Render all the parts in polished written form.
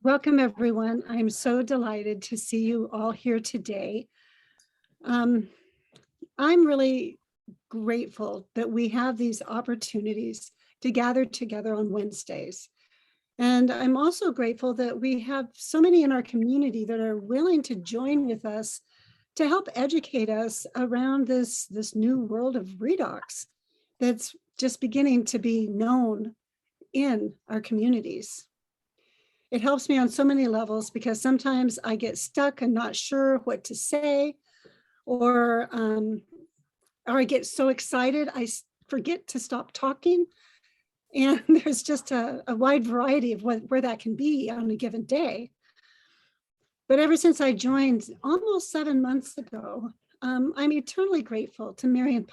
Welcome, everyone. I'm so delighted to see you all here today. I'm really grateful that we have these opportunities to gather together on Wednesdays. And I'm also grateful that we have so many in our community that are willing to join with us to help educate us around this new world of redox that's just beginning to be known in our communities. It helps me on so many levels because sometimes I get stuck and not sure what to say, or I get so excited I forget to stop talking. And there's just a wide variety of where that can be on a given day. But ever since I joined almost 7 months ago, I'm eternally grateful to Marian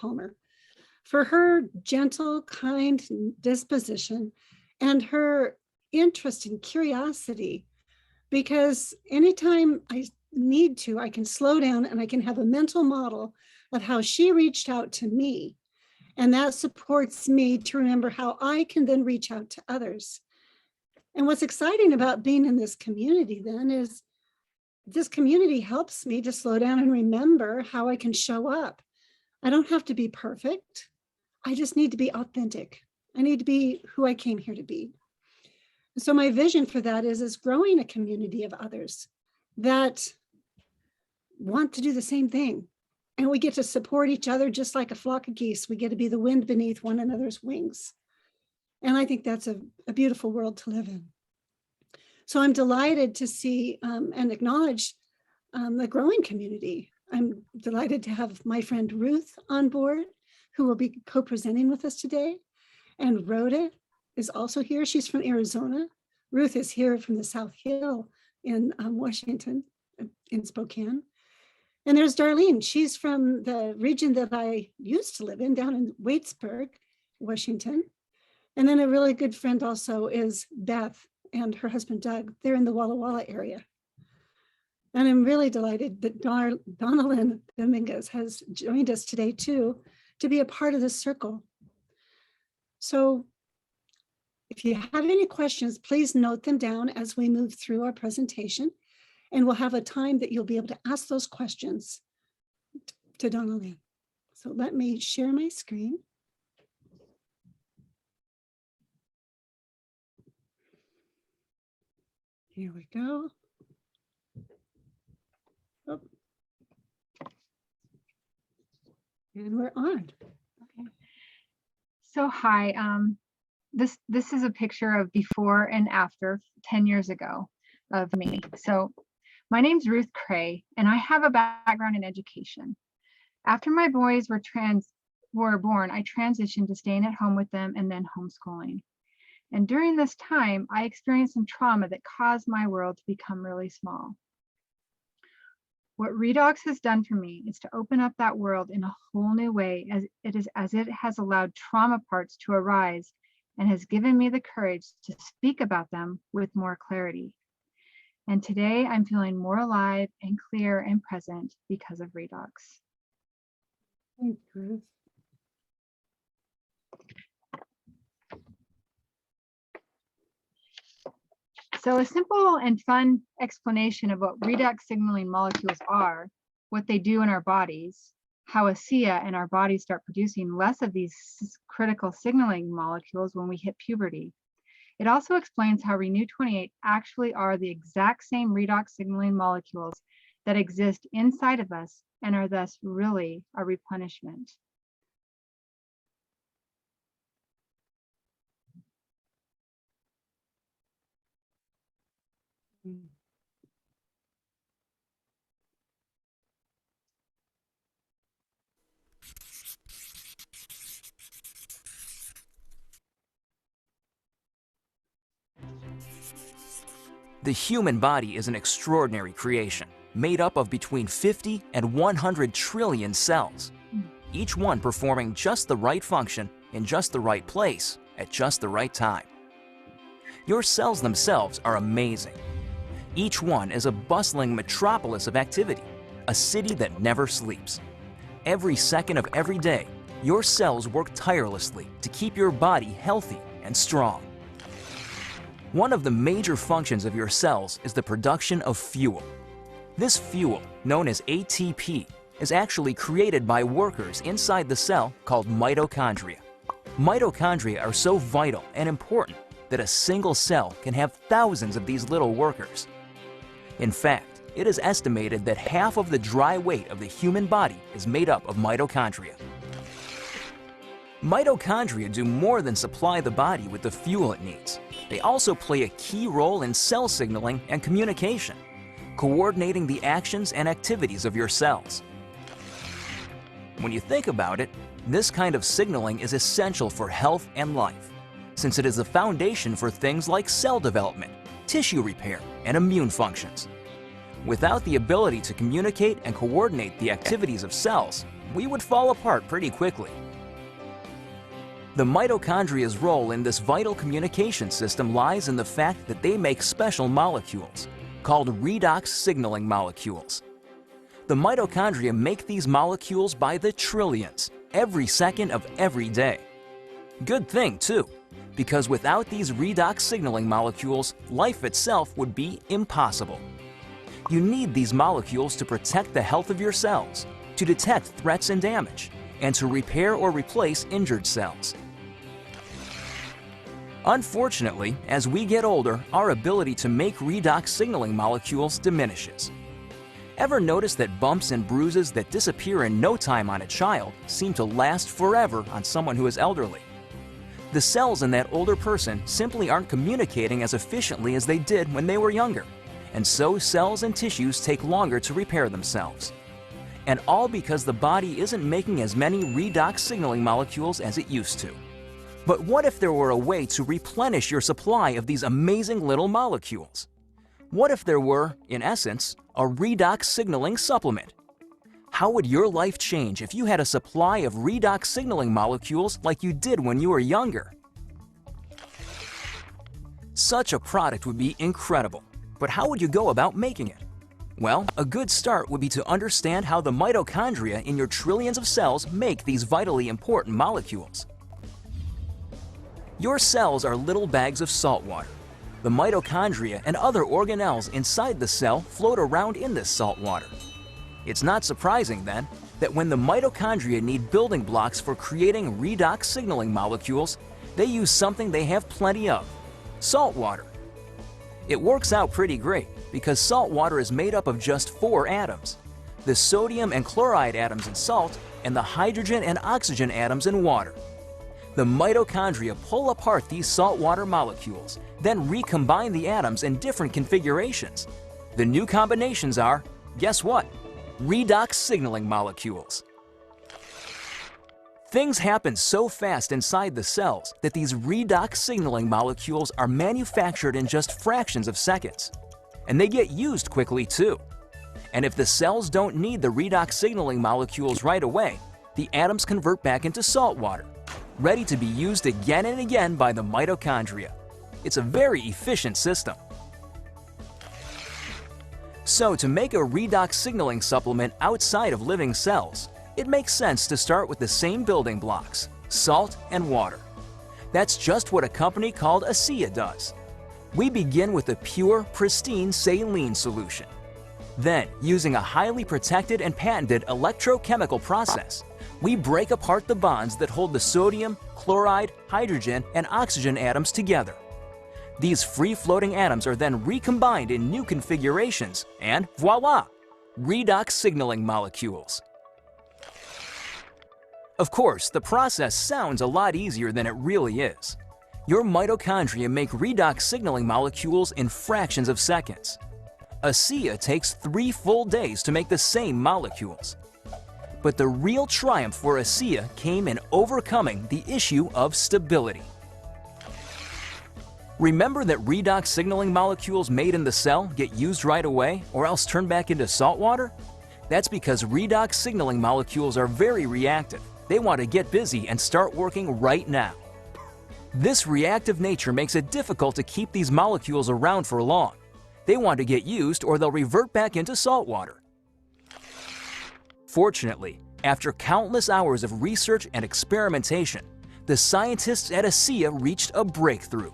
for her gentle, kind disposition and her interest and curiosity, because anytime I need to, I can slow down and I can have a mental model of how she reached out to me. And that supports me to remember how I can then reach out to others. And what's exciting about being in this community then is this community helps me to slow down and remember how I can show up. I don't have to be perfect. I just need to be authentic. I need to be who I came here to be. So my vision for that is growing a community of others that want to do the same thing. And we get to support each other just like a flock of geese. We get to be the wind beneath one another's wings. And I think that's a beautiful world to live in. So I'm delighted to see and acknowledge the growing community. I'm delighted to have my friend Ruth on board, who will be co-presenting with us today. And Rhoda is also here. She's from Arizona. Ruth is here from the South Hill in Washington, in Spokane. And there's Darlene. She's from the region that I used to live in, down in Waitsburg, Washington. And then a really good friend also is Beth and her husband, Doug. They're in the Walla Walla area. And I'm really delighted that Donnelyn Dominguez has joined us today too, to be a part of this circle. So if you have any questions, please note them down as we move through our presentation, and we'll have a time that you'll be able to ask those questions to Donnelly. So let me share my screen. Here we go. Oh. And we're on. Okay. So hi, this is a picture of before and after 10 years ago of me. So my name's Ruth Crea, and I have a background in education. After my boys were born, I transitioned to staying at home with them and then homeschooling. And during this time, I experienced some trauma that caused my world to become really small. What Redox has done for me is to open up that world in a whole new way, as it has allowed trauma parts to arise and has given me the courage to speak about them with more clarity. And today I'm feeling more alive and clear and present because of Redox. Thank you. So a simple and fun explanation of what redox signaling molecules are, what they do in our bodies, how Asea and our bodies start producing less of these critical signaling molecules when we hit puberty. It also explains how Renew 28 actually are the exact same redox signaling molecules that exist inside of us and are thus really a replenishment. The human body is an extraordinary creation, made up of between 50 and 100 trillion cells, each one performing just the right function in just the right place at just the right time. Your cells themselves are amazing. Each one is a bustling metropolis of activity, a city that never sleeps. Every second of every day, your cells work tirelessly to keep your body healthy and strong. One of the major functions of your cells is the production of fuel. This fuel, known as ATP, is actually created by workers inside the cell called mitochondria. Mitochondria are so vital and important that a single cell can have thousands of these little workers. In fact, it is estimated that half of the dry weight of the human body is made up of mitochondria. Mitochondria do more than supply the body with the fuel it needs. They also play a key role in cell signaling and communication, coordinating the actions and activities of your cells. When you think about it, this kind of signaling is essential for health and life, since it is the foundation for things like cell development, tissue repair, and immune functions. Without the ability to communicate and coordinate the activities of cells, we would fall apart pretty quickly. The mitochondria's role in this vital communication system lies in the fact that they make special molecules, called redox signaling molecules. The mitochondria make these molecules by the trillions, every second of every day. Good thing, too, because without these redox signaling molecules, life itself would be impossible. You need these molecules to protect the health of your cells, to detect threats and damage, and to repair or replace injured cells. Unfortunately, as we get older, our ability to make redox signaling molecules diminishes. Ever notice that bumps and bruises that disappear in no time on a child seem to last forever on someone who is elderly? The cells in that older person simply aren't communicating as efficiently as they did when they were younger, and so cells and tissues take longer to repair themselves. And all because the body isn't making as many redox signaling molecules as it used to. But what if there were a way to replenish your supply of these amazing little molecules? What if there were, in essence, a redox signaling supplement? How would your life change if you had a supply of redox signaling molecules like you did when you were younger? Such a product would be incredible, but how would you go about making it? Well, a good start would be to understand how the mitochondria in your trillions of cells make these vitally important molecules. Your cells are little bags of salt water. The mitochondria and other organelles inside the cell float around in this salt water. It's not surprising, then, that when the mitochondria need building blocks for creating redox signaling molecules, they use something they have plenty of: salt water. It works out pretty great because salt water is made up of just 4 atoms: the sodium and chloride atoms in salt and the hydrogen and oxygen atoms in water. The mitochondria pull apart these saltwater molecules, then recombine the atoms in different configurations. The new combinations are, guess what? Redox signaling molecules. Things happen so fast inside the cells that these redox signaling molecules are manufactured in just fractions of seconds. And they get used quickly too. And if the cells don't need the redox signaling molecules right away, the atoms convert back into salt water, ready to be used again and again by the mitochondria. It's a very efficient system. So to make a redox signaling supplement outside of living cells, it makes sense to start with the same building blocks: salt and water. That's just what a company called Asea does. We begin with a pure, pristine saline solution. Then, using a highly protected and patented electrochemical process, we break apart the bonds that hold the sodium, chloride, hydrogen, and oxygen atoms together. These free-floating atoms are then recombined in new configurations, and voila! Redox signaling molecules. Of course, the process sounds a lot easier than it really is. Your mitochondria make redox signaling molecules in fractions of seconds. Asea takes 3 full days to make the same molecules. But the real triumph for Asea came in overcoming the issue of stability. Remember that redox signaling molecules made in the cell get used right away or else turn back into salt water? That's because redox signaling molecules are very reactive. They want to get busy and start working right now. This reactive nature makes it difficult to keep these molecules around for long. They want to get used or they'll revert back into salt water. Fortunately, after countless hours of research and experimentation, the scientists at Asea reached a breakthrough.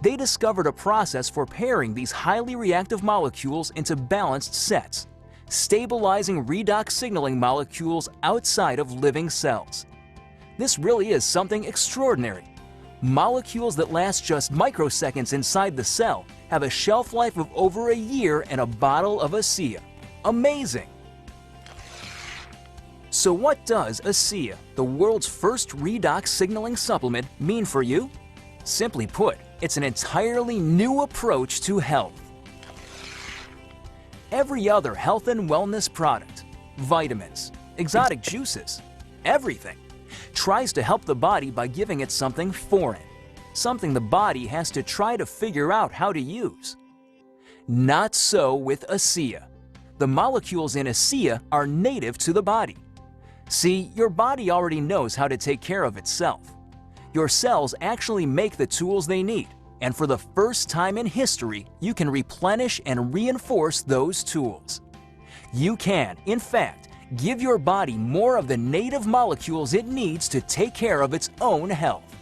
They discovered a process for pairing these highly reactive molecules into balanced sets, stabilizing redox signaling molecules outside of living cells. This really is something extraordinary. Molecules that last just microseconds inside the cell have a shelf life of over a year in a bottle of Asea. Amazing! So what does Asea, the world's first redox signaling supplement, mean for you? Simply put, it's an entirely new approach to health. Every other health and wellness product, vitamins, exotic juices, everything, tries to help the body by giving it something foreign, something the body has to try to figure out how to use. Not so with Asea. The molecules in Asea are native to the body. See, your body already knows how to take care of itself. Your cells actually make the tools they need, and for the first time in history, you can replenish and reinforce those tools. You can, in fact, give your body more of the native molecules it needs to take care of its own health.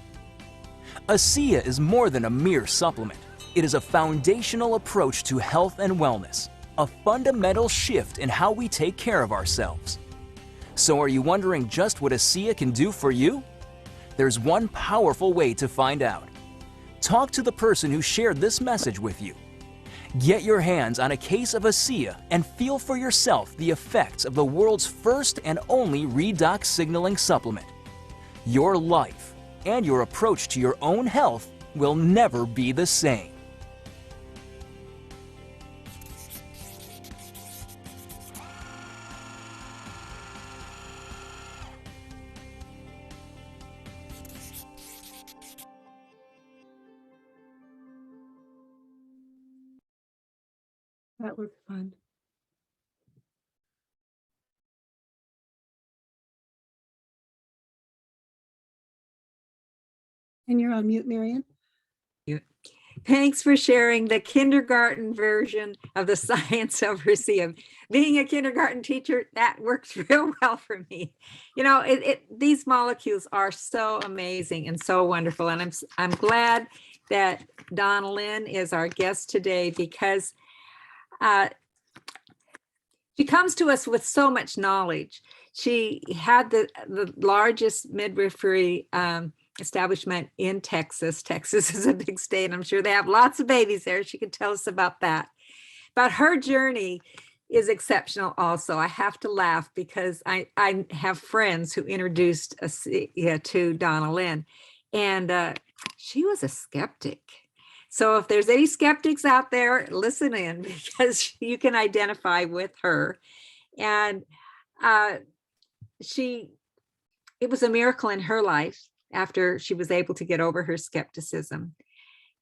Asea is more than a mere supplement. It is a foundational approach to health and wellness, a fundamental shift in how we take care of ourselves. So are you wondering just what Asea can do for you? There's one powerful way to find out. Talk to the person who shared this message with you. Get your hands on a case of Asea and feel for yourself the effects of the world's first and only redox signaling supplement. Your life and your approach to your own health will never be the same. That was fun. And you're on mute, Marian. Thanks for sharing the kindergarten version of the science of Asea. Being a kindergarten teacher, that works real well for me. You know, these molecules are so amazing and so wonderful. And I'm glad that Donnelyn is our guest today, because she comes to us with so much knowledge. She had the largest midwifery establishment in Texas. Texas is a big state. I'm sure they have lots of babies there. She could tell us about that. But her journey is exceptional also. I have to laugh because I have friends who introduced Asea to Donnelyn, and she was a skeptic. So if there's any skeptics out there, listen in, because you can identify with her. And it was a miracle in her life after she was able to get over her skepticism.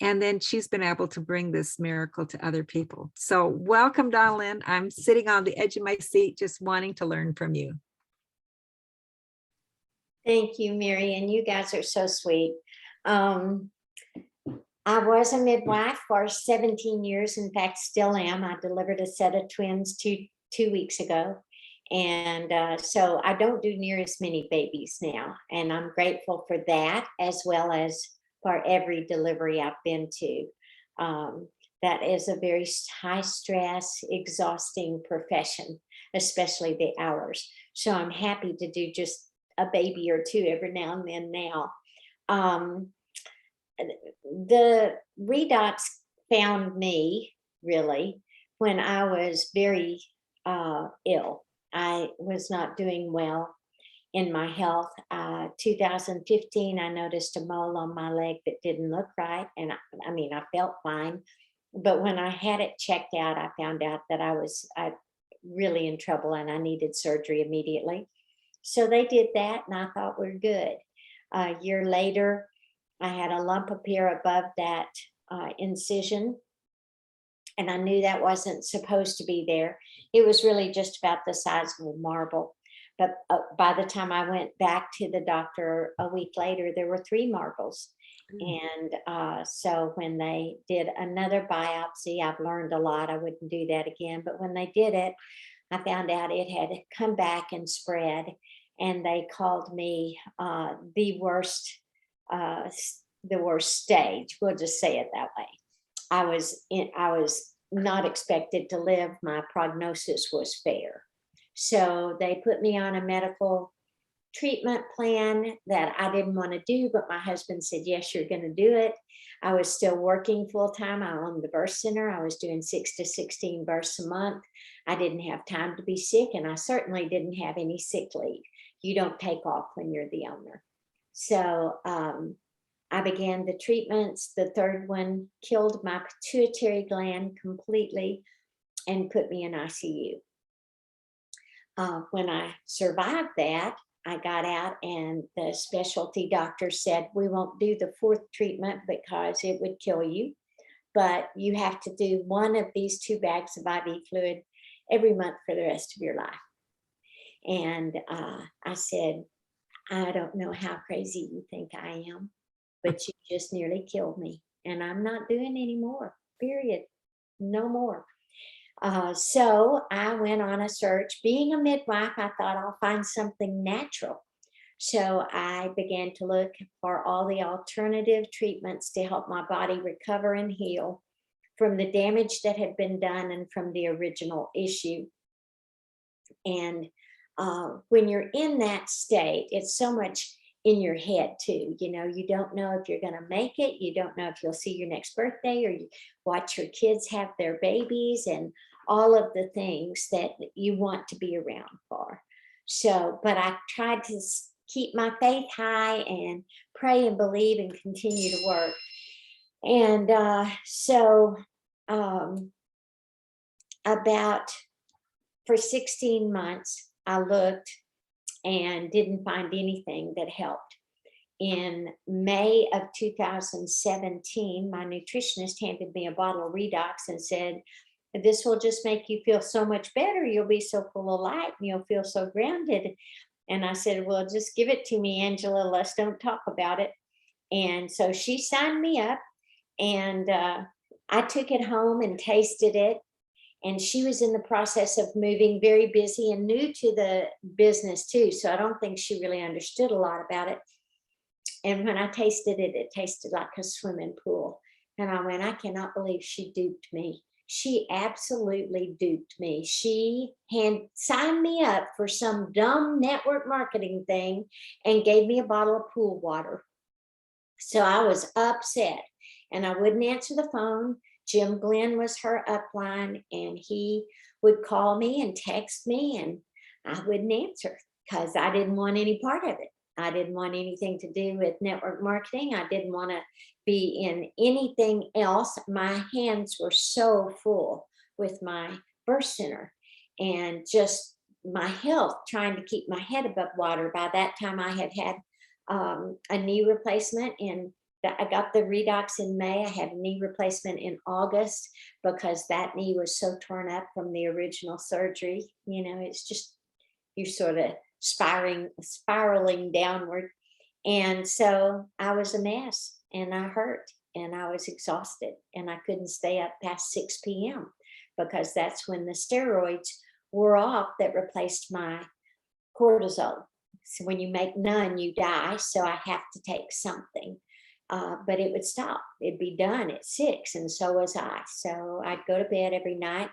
And then she's been able to bring this miracle to other people. So welcome, Donnelyn. I'm sitting on the edge of my seat, just wanting to learn from you. Thank you, Marian. You guys are so sweet. I was a midwife for 17 years. In fact, still am. I delivered a set of twins two weeks ago. And so I don't do near as many babies now. And I'm grateful for that, as well as for every delivery I've been to. That is a very high stress, exhausting profession, especially the hours. So I'm happy to do just a baby or two every now and then now. The redox found me really when I was very ill. I was not doing well in my health. 2015, I noticed a mole on my leg that didn't look right. And I felt fine. But when I had it checked out, I found out that I was really in trouble and I needed surgery immediately. So they did that and I thought we're good. A year later, I had a lump appear above that incision. And I knew that wasn't supposed to be there. It was really just about the size of a marble. But by the time I went back to the doctor a week later, there were 3 marbles. And so when they did another biopsy, I've learned a lot. I wouldn't do that again. But when they did it, I found out it had come back and spread. And they called me the worst the worst stage. We'll just say it that way. I was not expected to live. My prognosis was fair. So they put me on a medical treatment plan that I didn't want to do, but my husband said, yes, you're going to do it. I was still working full time. I owned the birth center. I was doing 6 to 16 births a month. I didn't have time to be sick, and I certainly didn't have any sick leave. You don't take off when you're the owner. So I began the treatments. The third one killed my pituitary gland completely and put me in ICU. When I survived that, I got out, and the specialty doctor said, we won't do the fourth treatment because it would kill you, but you have to do one of these 2 bags of IV fluid every month for the rest of your life. And I said, I don't know how crazy you think I am, but you just nearly killed me, and I'm not doing any more, period. No more. So I went on a search. Being a midwife, I thought I'll find something natural. So I began to look for all the alternative treatments to help my body recover and heal from the damage that had been done and from the original issue. And when you're in that state, it's so much in your head too. You know, you don't know if you're going to make it. You don't know if you'll see your next birthday, or you watch your kids have their babies, and all of the things that you want to be around for. So, but I tried to keep my faith high and pray and believe and continue to work. And about for 16 months, I looked and didn't find anything that helped. In May of 2017, my nutritionist handed me a bottle of Redox and said, this will just make you feel so much better. You'll be so full of light and you'll feel so grounded. And I said, well, just give it to me, Angela. Let's don't talk about it. And so she signed me up, and I took it home and tasted it. And she was in the process of moving, very busy and new to the business too. So I don't think she really understood a lot about it. And when I tasted it, it tasted like a swimming pool. And I went, I cannot believe she duped me. She absolutely duped me. She signed me up for some dumb network marketing thing and gave me a bottle of pool water. So I was upset, and I wouldn't answer the phone. Jim Glenn was her upline, and he would call me and text me, and I wouldn't answer because I didn't want any part of it. I didn't want anything to do with network marketing. I didn't want to be in anything else. My hands were so full with my birth center and just my health, trying to keep my head above water. By that time, I had had a knee replacement, and I got the Redox in May. I had a knee replacement in August because that knee was so torn up from the original surgery. You know, it's just, you're sort of spiraling downward. And so I was a mess, and I hurt, and I was exhausted, and I couldn't stay up past 6 p.m. because that's when the steroids wore off that replaced my cortisol. So when you make none, you die. So I have to take something. But it would stop. It'd be done at 6, and so was I. So I'd go to bed every night,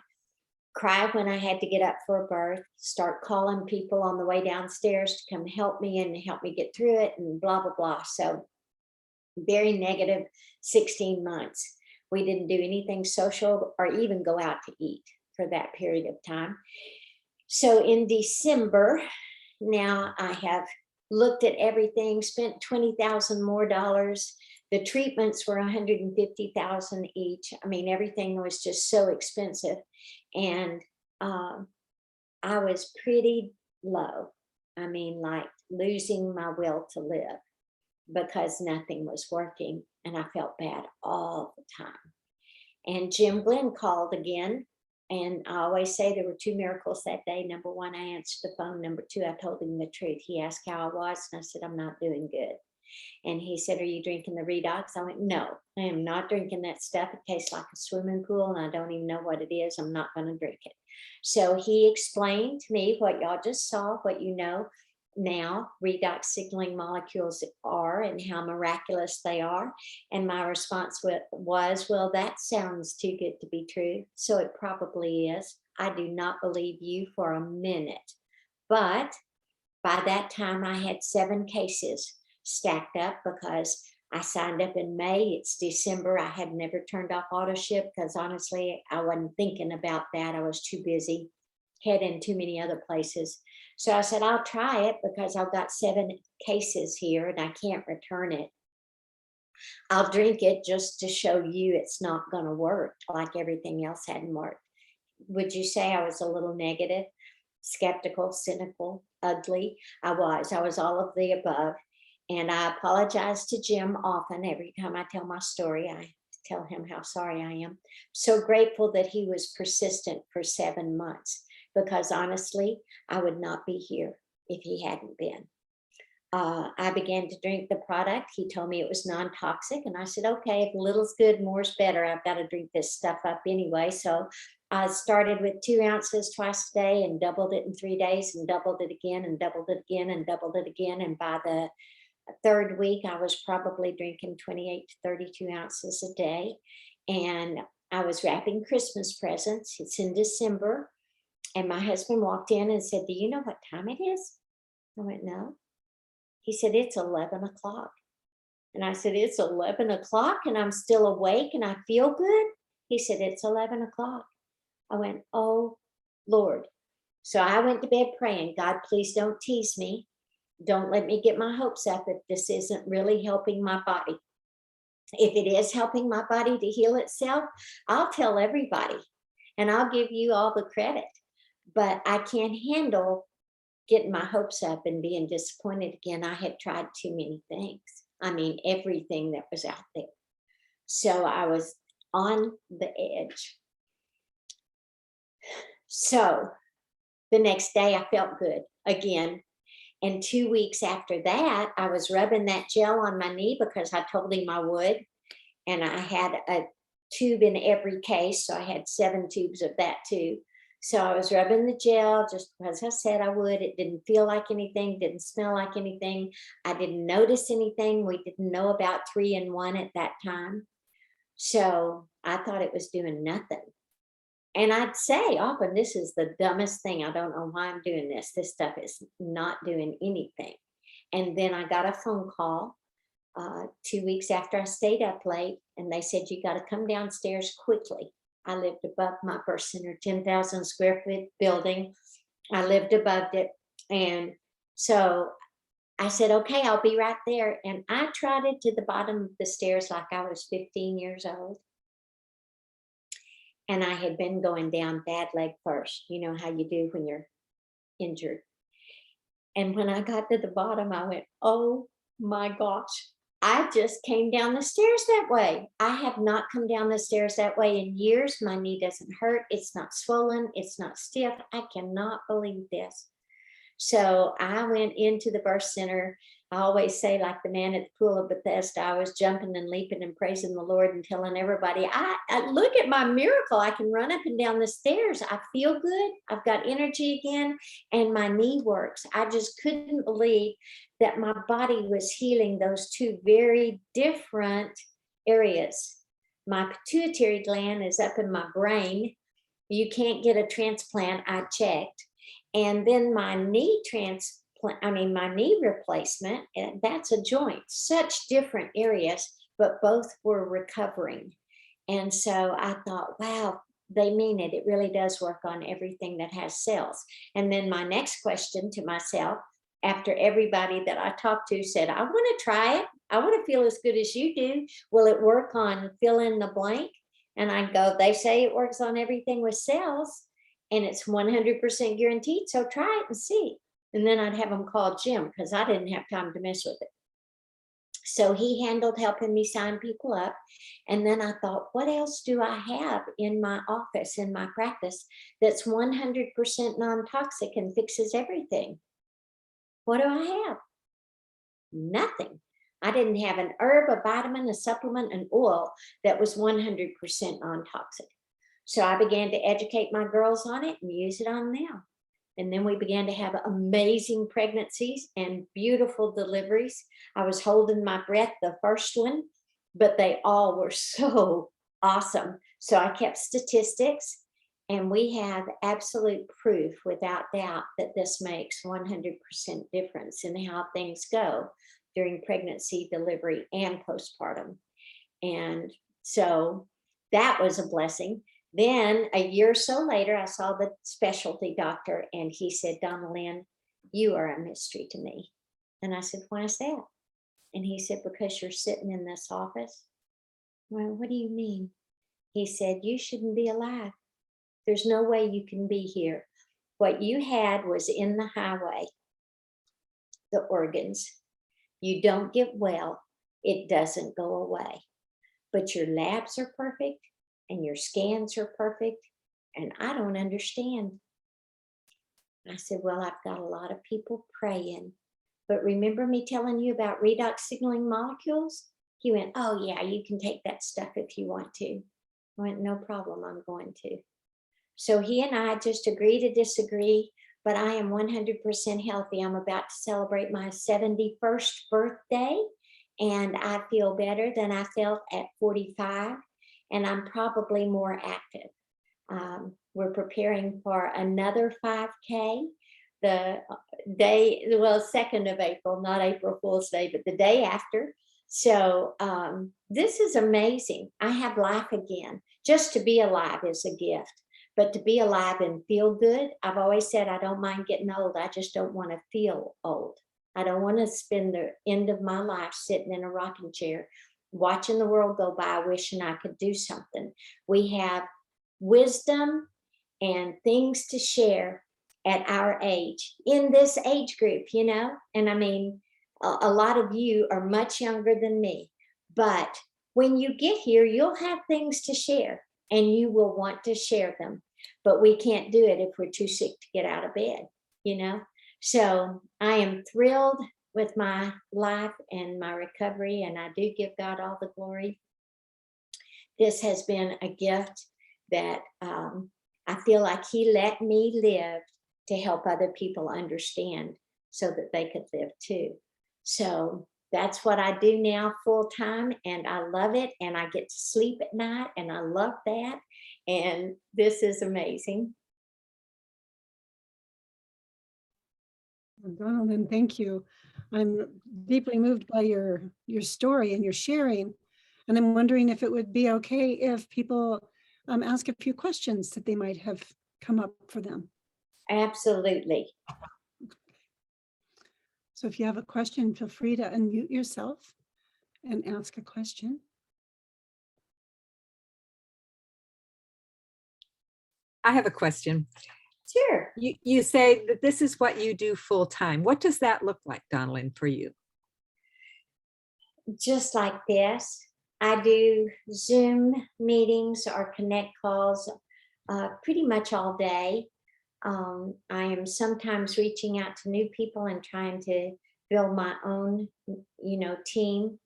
cry when I had to get up for a birth, start calling people on the way downstairs to come help me and help me get through it, and blah, blah, blah. So very negative 16 months. We didn't do anything social or even go out to eat for that period of time. So in December, now I have looked at everything, spent $20,000 more. The treatments were $150,000 each. I mean, everything was just so expensive. And I was pretty low. I mean, like losing my will to live because nothing was working. And I felt bad all the time. And Jim Glenn called again. And I always say there were 2 miracles that day. Number 1, I answered the phone. Number 2, I told him the truth. He asked how I was, and I said, I'm not doing good. And he said, are you drinking the Redox? I went, no, I am not drinking that stuff. It tastes like a swimming pool, and I don't even know what it is. I'm not going to drink it. So he explained to me what y'all just saw, what you know. now redox signaling molecules are and how miraculous they are. And my response was, well, that sounds too good to be true. So it probably is. I do not believe you for a minute. But by that time, I had 7 cases stacked up because I signed up in May. It's December. I had never turned off auto ship because honestly, I wasn't thinking about that. I was too busy heading too many other places. So I said, I'll try it because I've got 7 cases here and I can't return it. I'll drink it just to show you it's not going to work like everything else hadn't worked. Would you say I was a little negative, skeptical, cynical, ugly? I was all of the above. And I apologize to Jim often. Every time I tell my story, I tell him how sorry I am. So grateful that he was persistent for 7 months, because honestly, I would not be here if he hadn't been. I began to drink the product. He told me it was non-toxic. And I said, okay, if little's good, more's better. I've got to drink this stuff up anyway. So I started with 2 ounces twice a day and doubled it in 3 days and doubled it again and doubled it again and doubled it again. And by the 3rd week, I was probably drinking 28 to 32 ounces a day. And I was wrapping Christmas presents. It's in December. And my husband walked in and said, do you know what time it is? I went, no. He said, it's 11 o'clock. And I said, it's 11 o'clock and I'm still awake and I feel good. He said, it's 11 o'clock. I went, oh, Lord. So I went to bed praying, God, please don't tease me. Don't let me get my hopes up if this isn't really helping my body. If it is helping my body to heal itself, I'll tell everybody and I'll give you all the credit. But I can't handle getting my hopes up and being disappointed again. I had tried too many things. I mean, everything that was out there. So I was on the edge. So the next day I felt good again. And 2 weeks after that, I was rubbing that gel on my knee because I told him I would. And I had a tube in every case. So I had 7 tubes of that too. So I was rubbing the gel just because I said I would. It didn't feel like anything, didn't smell like anything. I didn't notice anything. We didn't know about 3-in-1 at that time. So I thought it was doing nothing. And I'd say often, this is the dumbest thing. I don't know why I'm doing this. This stuff is not doing anything. And then I got a phone call 2 weeks after I stayed up late. And they said, you got to come downstairs quickly. I lived above my birth center, 10,000 square foot building. I lived above it. And so I said, okay, I'll be right there. And I trotted to the bottom of the stairs like I was 15 years old. And I had been going down bad leg first. You know how you do when you're injured. And when I got to the bottom, I went, oh my gosh. I just came down the stairs that way. I have not come down the stairs that way in years. My knee doesn't hurt. It's not swollen. It's not stiff. I cannot believe this. So I went into the birth center. I always say, like the man at the pool of Bethesda, I was jumping and leaping and praising the Lord and telling everybody, I look at my miracle. I can run up and down the stairs. I feel good. I've got energy again and my knee works. I just couldn't believe that my body was healing those 2 very different areas. My pituitary gland is up in my brain. You can't get a transplant. I checked. And then my knee my knee replacement, that's a joint, such different areas, but both were recovering. And so I thought, wow, they mean it. It really does work on everything that has cells. And then my next question to myself, after everybody that I talked to said, I want to try it. I want to feel as good as you do. Will it work on fill in the blank? And I go, they say it works on everything with cells and it's 100% guaranteed. So try it and see. And then I'd have them call Jim because I didn't have time to mess with it. So he handled helping me sign people up. And then I thought, what else do I have in my office, in my practice, that's 100% non-toxic and fixes everything? What do I have? Nothing. I didn't have an herb, a vitamin, a supplement, an oil that was 100% non-toxic. So I began to educate my girls on it and use it on them. And then we began to have amazing pregnancies and beautiful deliveries. I was holding my breath the first one, but they all were so awesome. So I kept statistics, and we have absolute proof without doubt that this makes 100% difference in how things go during pregnancy, delivery, and postpartum. And so that was a blessing. Then a year or so later, I saw the specialty doctor, and he said, Donnelyn, you are a mystery to me. And I said, why is that? And he said, because you're sitting in this office. Well, what do you mean? He said, you shouldn't be alive. There's no way you can be here. What you had was in the highway, the organs. You don't get well, it doesn't go away. But your labs are perfect and your scans are perfect. And I don't understand. I said, well, I've got a lot of people praying. But remember me telling you about redox signaling molecules? He went, oh yeah, you can take that stuff if you want to. I went, no problem, I'm going to. So he and I just agree to disagree, but I am 100% healthy. I'm about to celebrate my 71st birthday, and I feel better than I felt at 45, and I'm probably more active. We're preparing for another 5K. The day, well, 2nd of April, not April Fool's Day, but the day after. So this is amazing. I have life again. Just to be alive is a gift, but to be alive and feel good, I've always said I don't mind getting old. I just don't want to feel old. I don't want to spend the end of my life sitting in a rocking chair, watching the world go by, wishing I could do something. We have wisdom and things to share at our age, in this age group, you know? And I mean, a lot of you are much younger than me, but when you get here, you'll have things to share and you will want to share them, but we can't do it if we're too sick to get out of bed, you know? So I am thrilled with my life and my recovery, and I do give God all the glory. This has been a gift that I feel like he let me live to help other people understand so that they could live too. So that's what I do now full time, and I love it, and I get to sleep at night, and I love that, and this is amazing. Donnelyn, thank you. I'm deeply moved by your story and your sharing, and I'm wondering if it would be okay if people ask a few questions that they might have come up for them. Absolutely. So if you have a question, feel free to unmute yourself and ask a question. I have a question. Sure. You say that this is what you do full time. What does that look like, Donnelyn, for you? Just like this, I do Zoom meetings or connect calls pretty much all day. I am sometimes reaching out to new people and trying to build my own, you know, team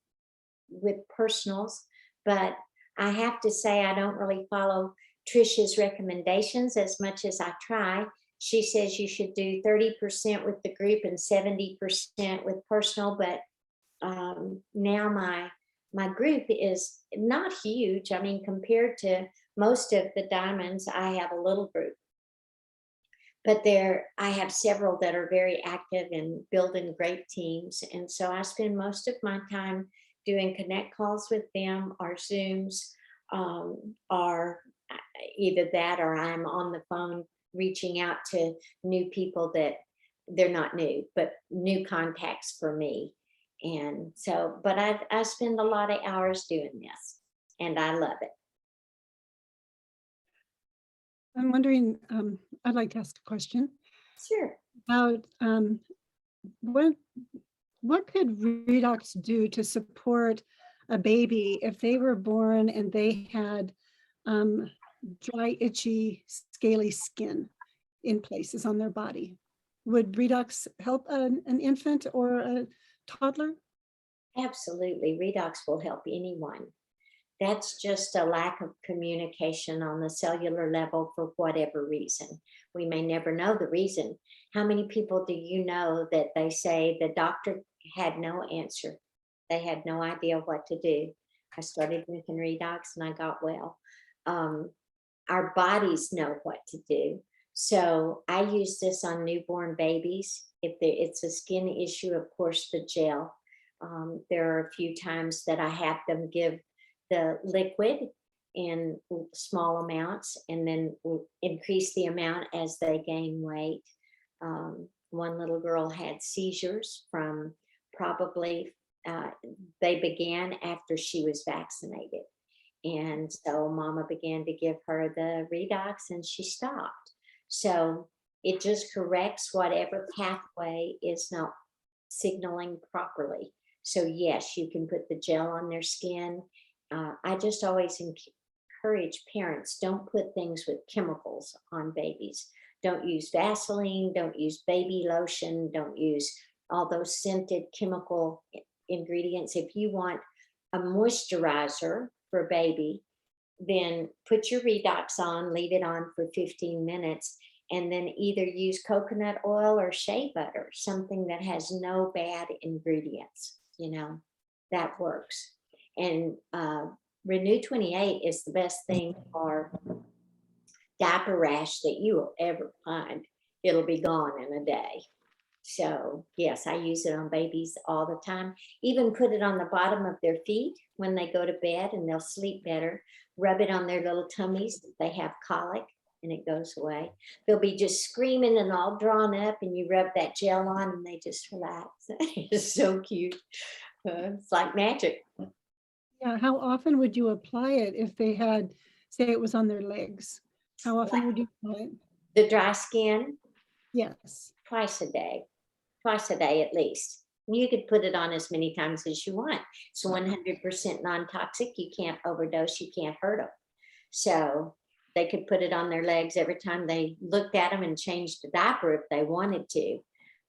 with personals. But I have to say, I don't really follow Trisha's recommendations as much as I try. She says you should do 30% with the group and 70% with personal. But now my group is not huge. I mean, compared to most of the diamonds, I have a little group. But I have several that are very active in building great teams. And so I spend most of my time doing connect calls with them or Zooms, or either that or I'm on the phone reaching out to new people that they're not new, but new contacts for me. And so, but I spend a lot of hours doing this, and I love it. I'm wondering, I'd like to ask a question Sure. about what could Redox do to support a baby if they were born and they had dry, itchy, scaly skin in places on their body? Would Redox help an infant or a toddler? Absolutely. Redox will help anyone. That's just a lack of communication on the cellular level for whatever reason. We may never know the reason. How many people do you know that they say the doctor had no answer? They had no idea what to do. I started drinking Redox and I got well. Our bodies know what to do. So I use this on newborn babies. If it's a skin issue, of course, the gel. There are a few times that I have them give the liquid in small amounts and then increase the amount as they gain weight. One little girl had seizures from probably, they began after she was vaccinated. And so mama began to give her the Redox and she stopped. So it just corrects whatever pathway is not signaling properly. So yes, you can put the gel on their skin. I just always encourage parents, don't put things with chemicals on babies. Don't use Vaseline, don't use baby lotion, don't use all those scented chemical ingredients. If you want a moisturizer for baby, then put your Redox on, leave it on for 15 minutes, and then either use coconut oil or shea butter, something that has no bad ingredients, that works. And Renew 28 is the best thing for diaper rash that you will ever find. It'll be gone in a day. So yes, I use it on babies all the time. Even put it on the bottom of their feet when they go to bed and they'll sleep better. Rub it on their little tummies if they have colic and it goes away. They'll be just screaming and all drawn up and you rub that gel on and they just relax. It's so cute. It's like magic. Yeah, how often would you apply it if they had, say it was on their legs? How often would you apply it? The dry skin, Yes. twice a day at least. You could put it on as many times as you want. It's 100% non-toxic. You can't overdose, you can't hurt them. So they could put it on their legs every time they looked at them and changed the diaper if they wanted to.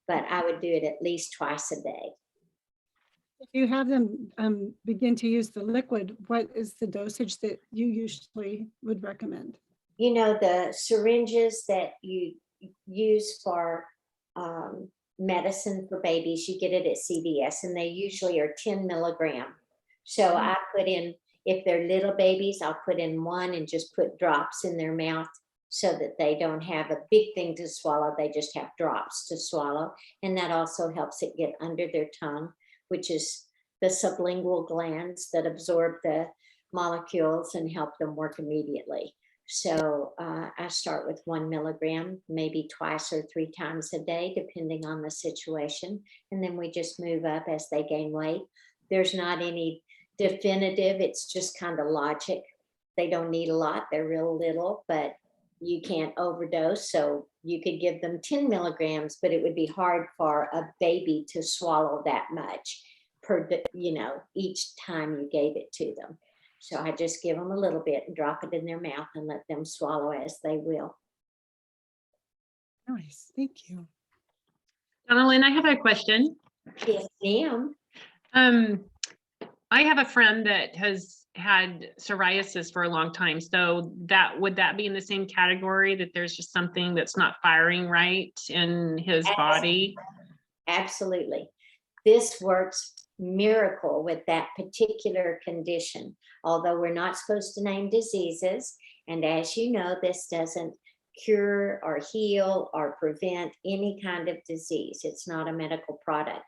But I would do it at least twice a day. If you have them begin to use the liquid, what is the dosage that you usually would recommend? The syringes that you use for medicine for babies, you get it at CVS, and they usually are 10 milligram. So I put in, if they're little babies, I'll put in one and just put drops in their mouth so that they don't have a big thing to swallow. They just have drops to swallow. And that also helps it get under their tongue, which is the sublingual glands that absorb the molecules and help them work immediately. So I start with 1 milligram, maybe twice or 3 times a day, depending on the situation. And then we just move up as they gain weight. There's not any definitive, it's just kind of logic. They don't need a lot, they're real little, but you can't overdose. So you could give them 10 milligrams, but it would be hard for a baby to swallow that much each time you gave it to them. So I just give them a little bit and drop it in their mouth and let them swallow as they will. Nice, thank you. Donnelyn, I have a question. Yes, ma'am. I have a friend that has had psoriasis for a long time. So would that be in the same category, that there's just something that's not firing right in his body? Absolutely. This works miracle with that particular condition, although we're not supposed to name diseases. And as you know, this doesn't cure or heal or prevent any kind of disease. It's not a medical product.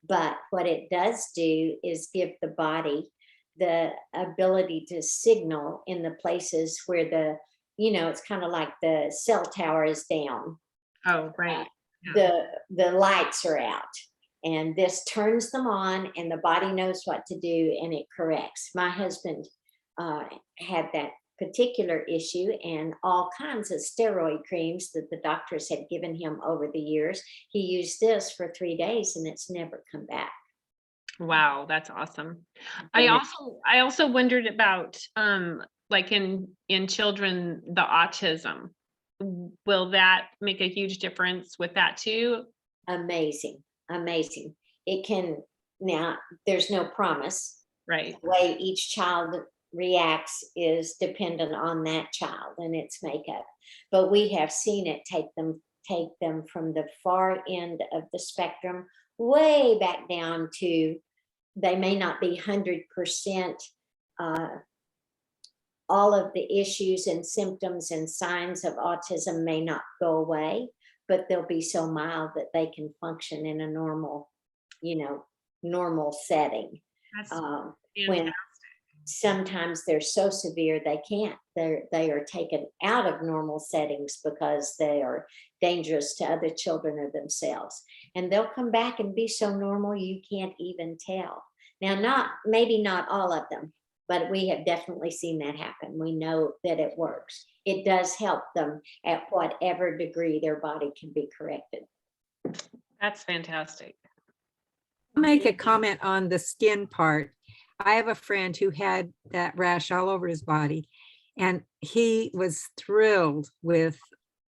But what it does do is give the body the ability to signal in the places where it's kind of like the cell tower is down. Oh, right. Yeah. The lights are out. And this turns them on and the body knows what to do and it corrects. My husband had that particular issue and all kinds of steroid creams that the doctors had given him over the years. He used this for 3 days and it's never come back. Wow, that's awesome. I also wondered about like in children, the autism. Will that make a huge difference with that too? Amazing. It can, now there's no promise. Right. The way each child reacts is dependent on that child and its makeup. But we have seen it take them from the far end of the spectrum way back down to, they may not be 100%, all of the issues and symptoms and signs of autism may not go away, but they'll be so mild that they can function in a normal, normal setting. That's When fantastic. sometimes they're so severe they can't. They are taken out of normal settings because they are dangerous to other children or themselves. And they'll come back and be so normal you can't even tell. Now, maybe not all of them, but we have definitely seen that happen. We know that it works. It does help them at whatever degree their body can be corrected. That's fantastic. I'll make a comment on the skin part. I have a friend who had that rash all over his body, and he was thrilled with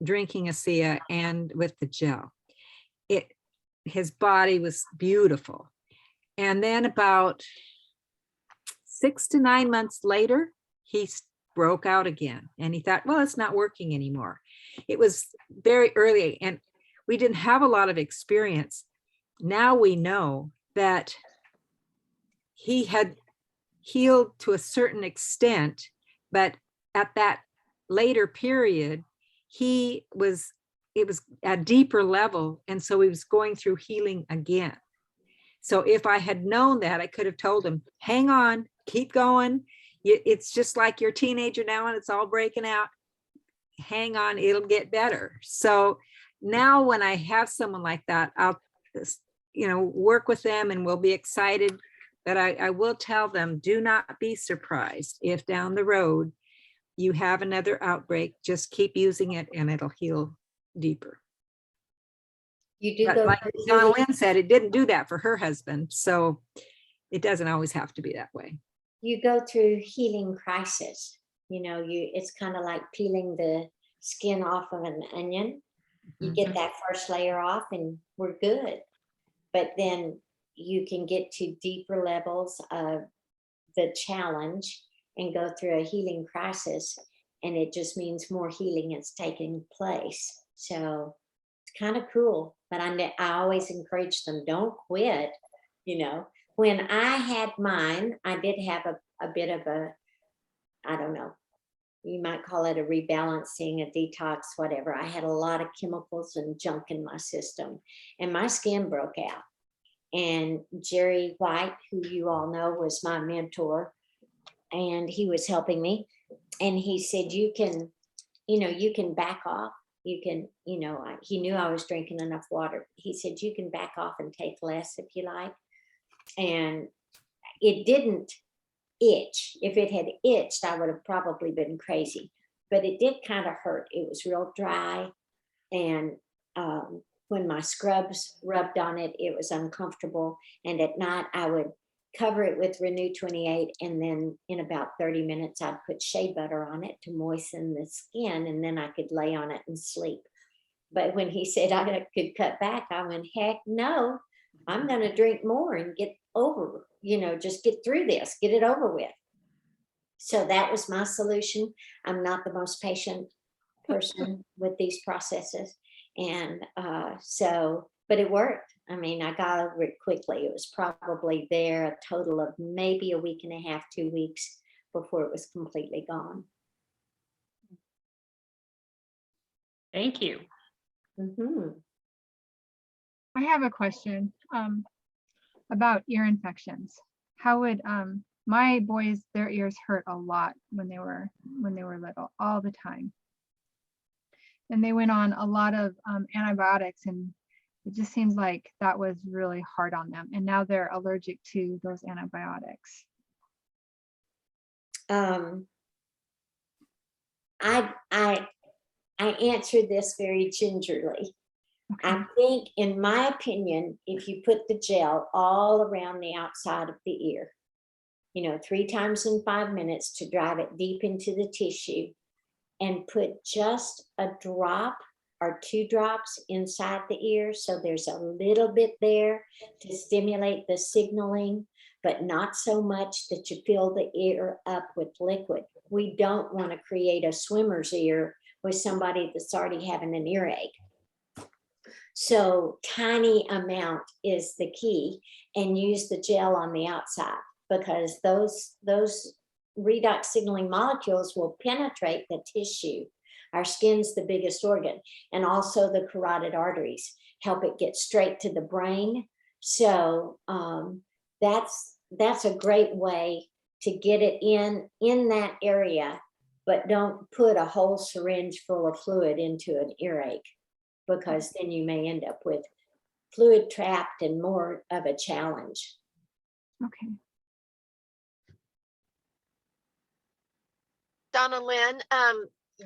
drinking Asea and with the gel. His body was beautiful. And then about 6 to 9 months later, he broke out again, and he thought, well, it's not working anymore. It was very early, and we didn't have a lot of experience. Now we know that he had healed to a certain extent, but at that later period, it was a deeper level, and so he was going through healing again. So if I had known that, I could have told him, hang on, keep going. It's just like your teenager now and it's all breaking out. Hang on, it'll get better. So now when I have someone like that, I'll work with them and we'll be excited. But I will tell them, do not be surprised if down the road you have another outbreak. Just keep using it and it'll heal deeper. You do But go like through Donnelyn said, it didn't do that for her husband. So it doesn't always have to be that way. you go through healing crisis. It's kind of like peeling the skin off of an onion. You get that first layer off and we're good. But then you can get to deeper levels of the challenge and go through a healing crisis. And it just means more healing is taking place. So it's kind of cool. But I always encourage them, don't quit. When I had mine, I did have a bit of I don't know, you might call it a rebalancing, a detox, whatever. I had a lot of chemicals and junk in my system and my skin broke out. And Jerry White, who you all know, was my mentor, and he was helping me. And he said, you can back off. You can, he knew I was drinking enough water. He said, you can back off and take less if you like. And it didn't itch. If it had itched, I would have probably been crazy, but it did kind of hurt. It was real dry. And when my scrubs rubbed on it, it was uncomfortable. And at night I would cover it with Renew 28. And then in about 30 minutes, I'd put shea butter on it to moisten the skin. And then I could lay on it and sleep. But when he said I could cut back, I went, heck no, I'm going to drink more and get over, just get through this, get it over with. So that was my solution. I'm not the most patient person with these processes. And but it worked. I mean, I got over it quickly. It was probably there a total of maybe a week and a half, 2 weeks before it was completely gone. Thank you. Mm-hmm. I have a question about ear infections. How would my boys, their ears hurt a lot when they were little, all the time. And they went on a lot of antibiotics, and it just seems like that was really hard on them. And now they're allergic to those antibiotics. I answered this very gingerly. Okay. I think, in my opinion, if you put the gel all around the outside of the ear, 3 times in 5 minutes to drive it deep into the tissue, and put just a drop or 2 drops inside the ear, so there's a little bit there to stimulate the signaling but not so much that you fill the ear up with liquid. We don't want to create a swimmer's ear with somebody that's already having an earache. So tiny amount is the key, and use the gel on the outside, because those redox signaling molecules will penetrate the tissue. Our skin's the biggest organ, and also the carotid arteries help it get straight to the brain. So that's a great way to get it in that area, but don't put a whole syringe full of fluid into an earache, because then you may end up with fluid trapped and more of a challenge. Okay. Donnelyn,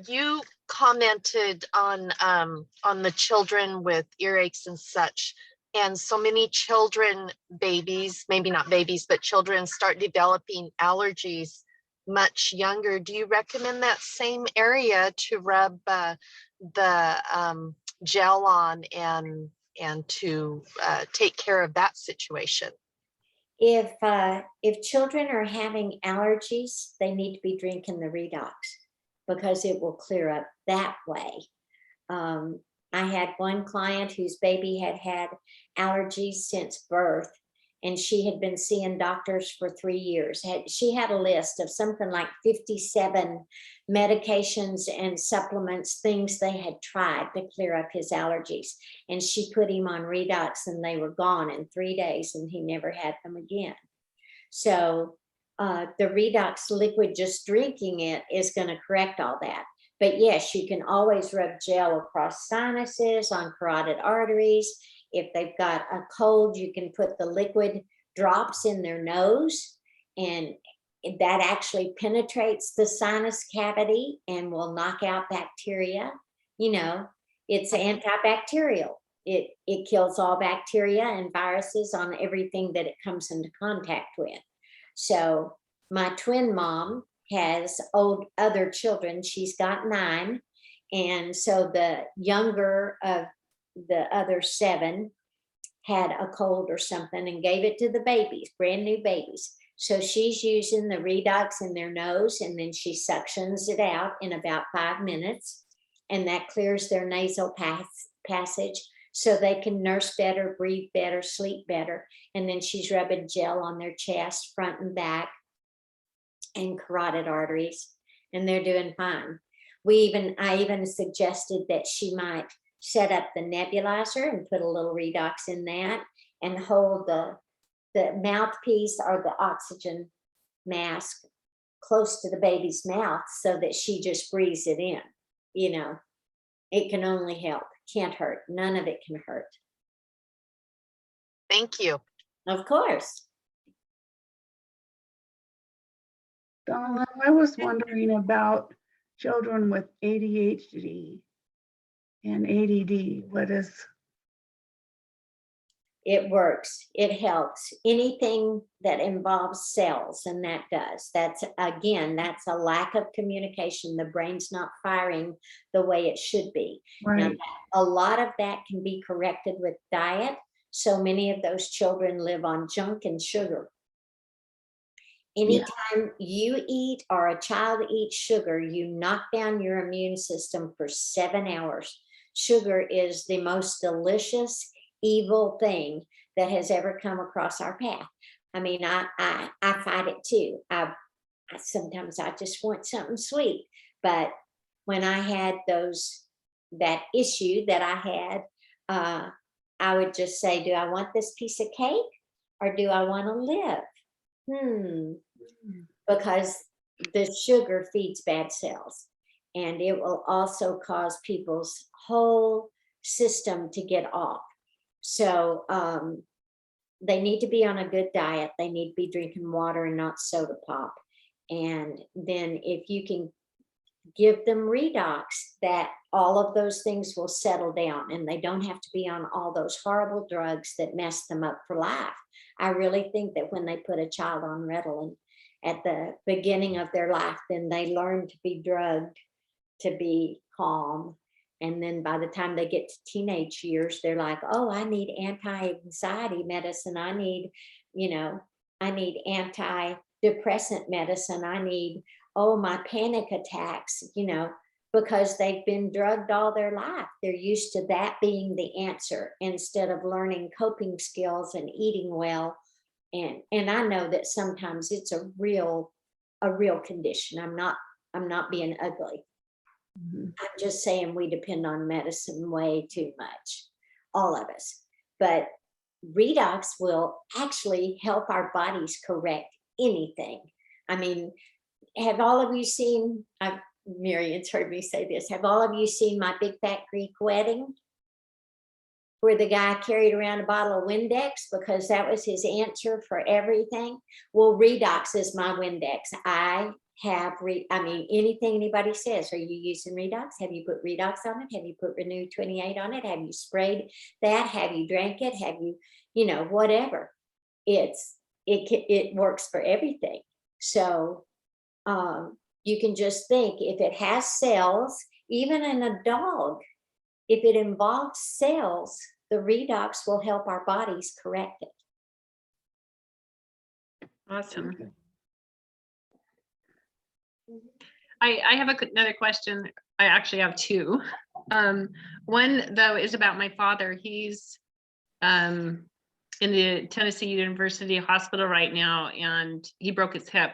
you commented on the children with earaches and such, and so many children, babies, maybe not babies, but children start developing allergies much younger. Do you recommend that same area to rub the gel on and to take care of that situation? If children are having allergies, they need to be drinking the Redox, because it will clear up that way. I had one client whose baby had had allergies since birth, and she had been seeing doctors for 3 years. She had a list of something like 57 medications and supplements, things they had tried to clear up his allergies. And she put him on Redox, and they were gone in 3 days, and he never had them again. So the Redox liquid, just drinking it is going to correct all that. But yes, you can always rub gel across sinuses, on carotid arteries. If they've got a cold, you can put the liquid drops in their nose, and that actually penetrates the sinus cavity and will knock out bacteria. You know, it's antibacterial. It kills all bacteria and viruses on everything that it comes into contact with. So my twin mom has other children. She's got 9. And so the younger of the other 7 had a cold or something and gave it to the babies, brand new babies. So she's using the Redox in their nose, and then she suctions it out in about 5 minutes, and that clears their nasal passage so they can nurse better, breathe better, sleep better. And then she's rubbing gel on their chest, front and back, and carotid arteries, and they're doing fine. I even suggested that she might set up the nebulizer and put a little Redox in that, and hold the mouthpiece or the oxygen mask close to the baby's mouth so that she just breathes it in. You know, it can only help, can't hurt. None of it can hurt. Thank you. Of course. Donnelyn, I was wondering about children with ADHD and ADD. What is? It works. It helps. Anything that involves cells, and that does. That's a lack of communication. The brain's not firing the way it should be. Right. Now, a lot of that can be corrected with diet. So many of those children live on junk and sugar. Anytime you eat or a child eats sugar, you knock down your immune system for 7 hours. Sugar is the most delicious, evil thing that has ever come across our path. I mean, I fight it too. Sometimes I just want something sweet. But when I had that issue that I had, I would just say, do I want this piece of cake or do I want to live? Because the sugar feeds bad cells, and it will also cause people's whole system to get off. So they need to be on a good diet. They need to be drinking water and not soda pop. And then if you can give them Redox, that all of those things will settle down, and they don't have to be on all those horrible drugs that mess them up for life. I really think that when they put a child on Ritalin at the beginning of their life, then they learn to be drugged to be calm. And then by the time they get to teenage years, they're like, oh, I need anti-anxiety medicine. I need, I need antidepressant medicine. I need, oh, my panic attacks, because they've been drugged all their life. They're used to that being the answer instead of learning coping skills and eating well. And I know that sometimes it's a real condition. I'm not being ugly. I'm just saying we depend on medicine way too much, all of us. But redox will actually help our bodies correct anything. I mean, have all of you seen, Marian's heard me say this, have all of you seen My Big Fat Greek Wedding? Where the guy carried around a bottle of Windex because that was his answer for everything. Well, Redox is my Windex. I have, anything anybody says, are you using Redox? Have you put Redox on it? Have you put Renew 28 on it? Have you sprayed that? Have you drank it? Have you, whatever. It works for everything. So you can just think, if it has cells, even in a dog, if it involves cells, the redox will help our bodies correct it. Awesome. I have another question. I actually have two. One, though, is about my father. He's in the Tennessee University Hospital right now, and he broke his hip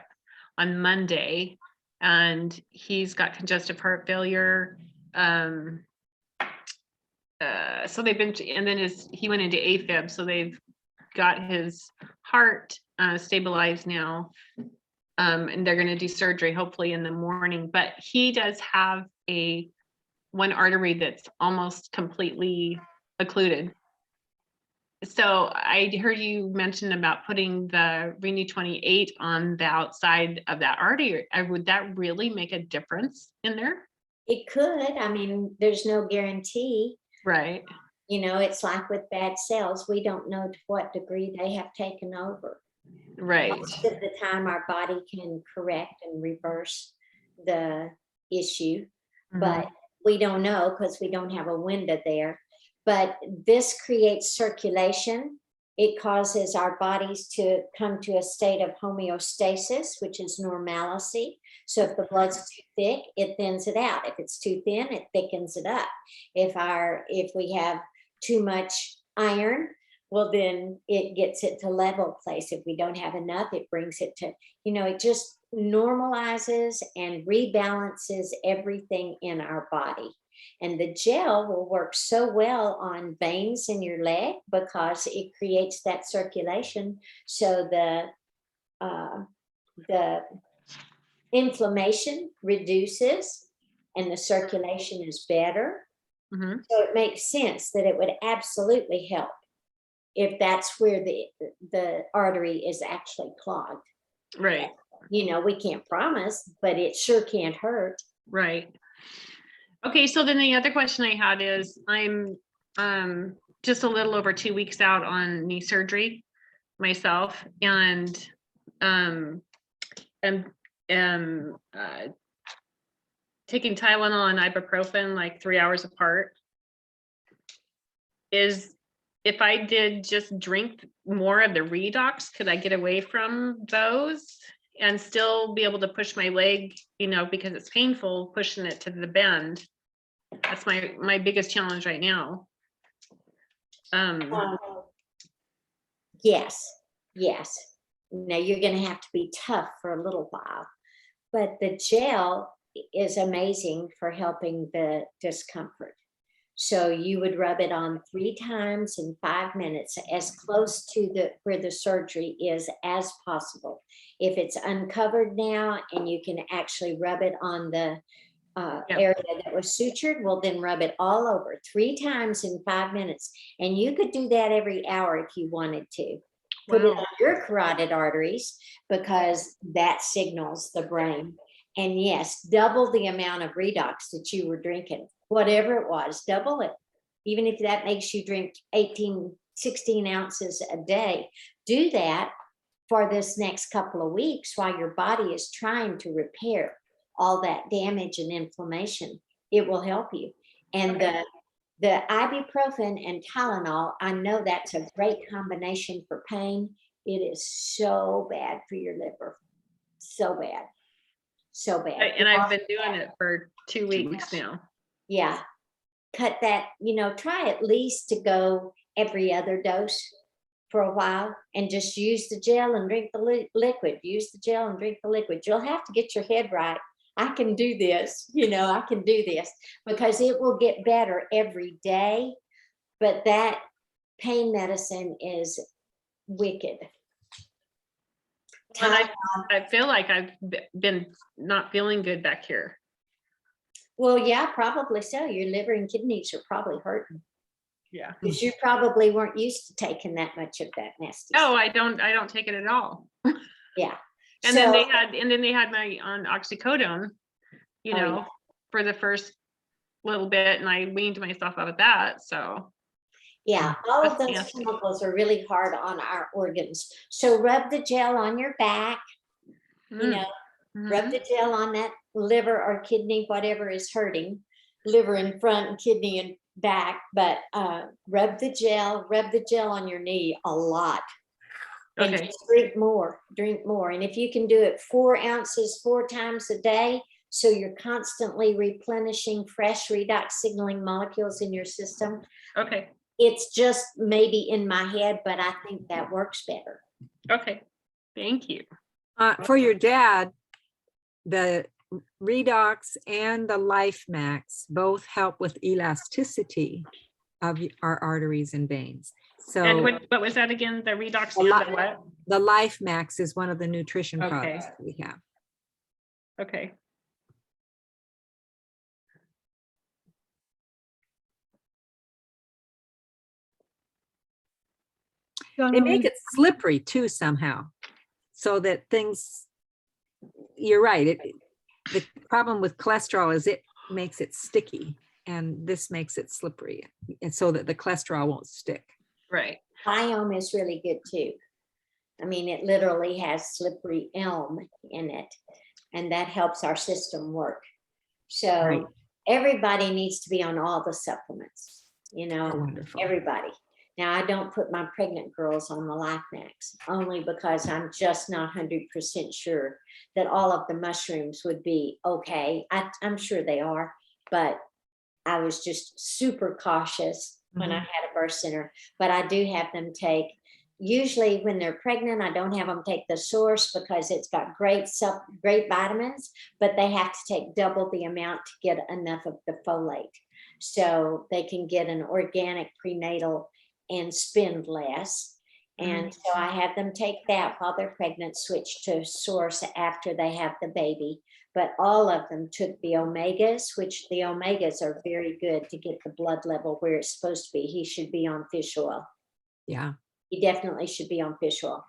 on Monday, and he's got congestive heart failure. So they've been, and then he went into AFib, so they've got his heart stabilized now, and they're going to do surgery hopefully in the morning. But he does have one artery that's almost completely occluded. So I heard you mention about putting the Renew 28 on the outside of that artery. Would that really make a difference in there? It could. There's no guarantee. Right. It's like with bad cells, we don't know to what degree they have taken over. Right. Most of the time our body can correct and reverse the issue, but we don't know because we don't have a window there. But this creates circulation. It causes our bodies to come to a state of homeostasis, which is normalcy. So if the blood's too thick, it thins it out. If it's too thin, it thickens it up. If we have too much iron, well, then it gets it to level place. If we don't have enough, it brings it to, it just normalizes and rebalances everything in our body. And the gel will work so well on veins in your leg because it creates that circulation. So the inflammation reduces and the circulation is better. So it makes sense that it would absolutely help if that's where the artery is actually clogged. Right. We can't promise, but it sure can't hurt. Right. Okay, so then the other question I had is, I'm just a little over 2 weeks out on knee surgery myself, and am taking Tylenol and ibuprofen like 3 hours apart. If I did just drink more of the Redox, could I get away from those and still be able to push my leg, because it's painful pushing it to the bend? That's my biggest challenge right now. Yes. Now you're going to have to be tough for a little while, but the gel is amazing for helping the discomfort. So you would rub it on 3 times in 5 minutes, as close to where the surgery is as possible. If it's uncovered now and you can actually rub it on the area that was sutured, well, then rub it all over 3 times in 5 minutes. And you could do that every hour if you wanted to. Put it on your carotid arteries because that signals the brain. And yes, double the amount of Redox that you were drinking, whatever it was, double it. Even if that makes you drink 16 ounces a day, do that for this next couple of weeks while your body is trying to repair all that damage and inflammation. It will help you. And the ibuprofen and Tylenol, I know that's a great combination for pain. It is so bad for your liver. So bad. So bad. And I've been doing it for 2 weeks now. Yeah. Cut that, try at least to go every other dose for a while and just use the gel and drink the liquid. Use the gel and drink the liquid. You'll have to get your head right. I can do this, I can do this, because it will get better every day. But that pain medicine is wicked. And I feel like I've been not feeling good back here. Well, yeah, probably so. Your liver and kidneys are probably hurting. Yeah. Because you probably weren't used to taking that much of that nasty Oh, stuff. I don't take it at all. Yeah. And then they had my on oxycodone, yeah. for the first little bit, and I weaned myself out of that. So yeah, all of That's those nasty. chemicals are really hard on our organs. So rub the gel on your back, rub the gel on that liver or kidney, whatever is hurting, liver in front and kidney in back, but rub the gel on your knee a lot. And Okay. just drink more. And if you can do it 4 ounces 4 times a day, so you're constantly replenishing fresh redox signaling molecules in your system. Okay. It's just maybe in my head, but I think that works better. Okay. Thank you. For your dad, the Redox and the Life Max both help with elasticity of our arteries and veins. So And what was that again? The Redox A and lot- the what? the Life Max is one of the nutrition Okay. products that we have. Okay. They make it slippery too somehow, so that things, you're right. The problem with cholesterol is it makes it sticky, and this makes it slippery, and so that the cholesterol won't stick. Right. Biome is really good too. I mean, it literally has slippery elm in it, and that helps our system work. So Right. everybody needs to be on all the supplements, Oh, wonderful. everybody. Now, I don't put my pregnant girls on the Life Max only because I'm just not 100% sure that all of the mushrooms would be okay. I'm sure they are, but I was just super cautious when I had a birth center. But I do have them take, usually when they're pregnant, I don't have them take the Source because it's got great vitamins, but they have to take double the amount to get enough of the folate. So they can get an organic prenatal and spend less. And so I have them take that while they're pregnant, switch to Source after they have the baby. But all of them took the omegas, which the omegas are very good to get the blood level where it's supposed to be. He should be on fish oil. Yeah. He definitely should be on fish oil.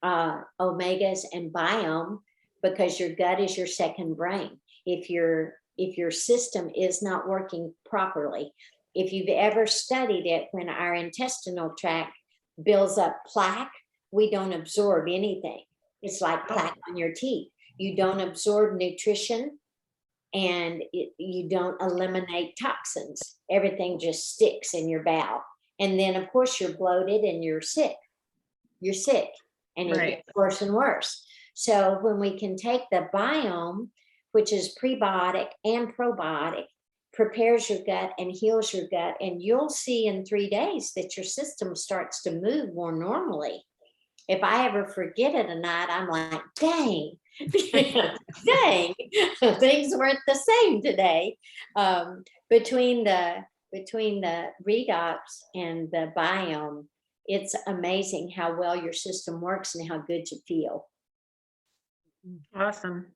Omegas and Biome, because your gut is your second brain. If your system is not working properly, if you've ever studied it, when our intestinal tract builds up plaque, we don't absorb anything. It's like plaque on your teeth. You don't absorb nutrition, and you don't eliminate toxins. Everything just sticks in your bowel. And then, of course, you're bloated and you're sick. You're sick, and it Right. gets worse and worse. So when we can take the Biome, which is prebiotic and probiotic, prepares your gut and heals your gut, and you'll see in 3 days that your system starts to move more normally. If I ever forget it a night, I'm like, dang, dang, things weren't the same today. Between the Redox and the Biome, it's amazing how well your system works and how good you feel. Awesome.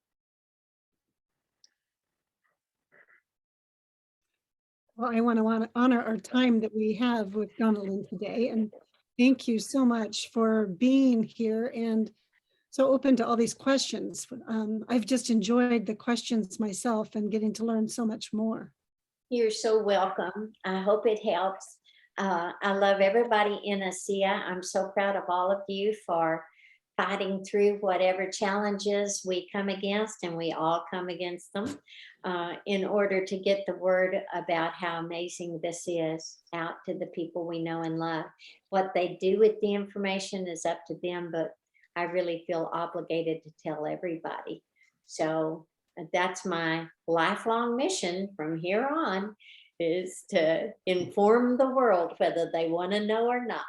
Well, I want to honor our time that we have with Donnelyn today, and thank you so much for being here and so open to all these questions. I've just enjoyed the questions myself and getting to learn so much more. You're so welcome. I hope it helps. I love everybody in Asea. I'm so proud of all of you for fighting through whatever challenges we come against, and we all come against them, in order to get the word about how amazing this is out to the people we know and love. What they do with the information is up to them, but I really feel obligated to tell everybody. So that's my lifelong mission from here on, is to inform the world whether they want to know or not.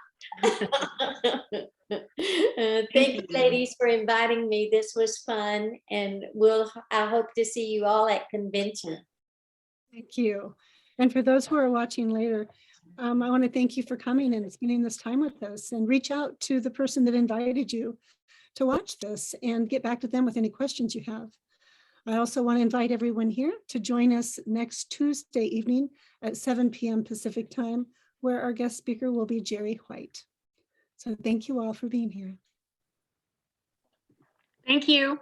Thank you, ladies, for inviting me. This was fun, and I hope to see you all at convention. Thank you. And for those who are watching later, I want to thank you for coming and spending this time with us, and reach out to the person that invited you to watch this and get back to them with any questions you have. I also want to invite everyone here to join us next Tuesday evening at 7 p.m. Pacific time, where our guest speaker will be Jerry White. So thank you all for being here. Thank you.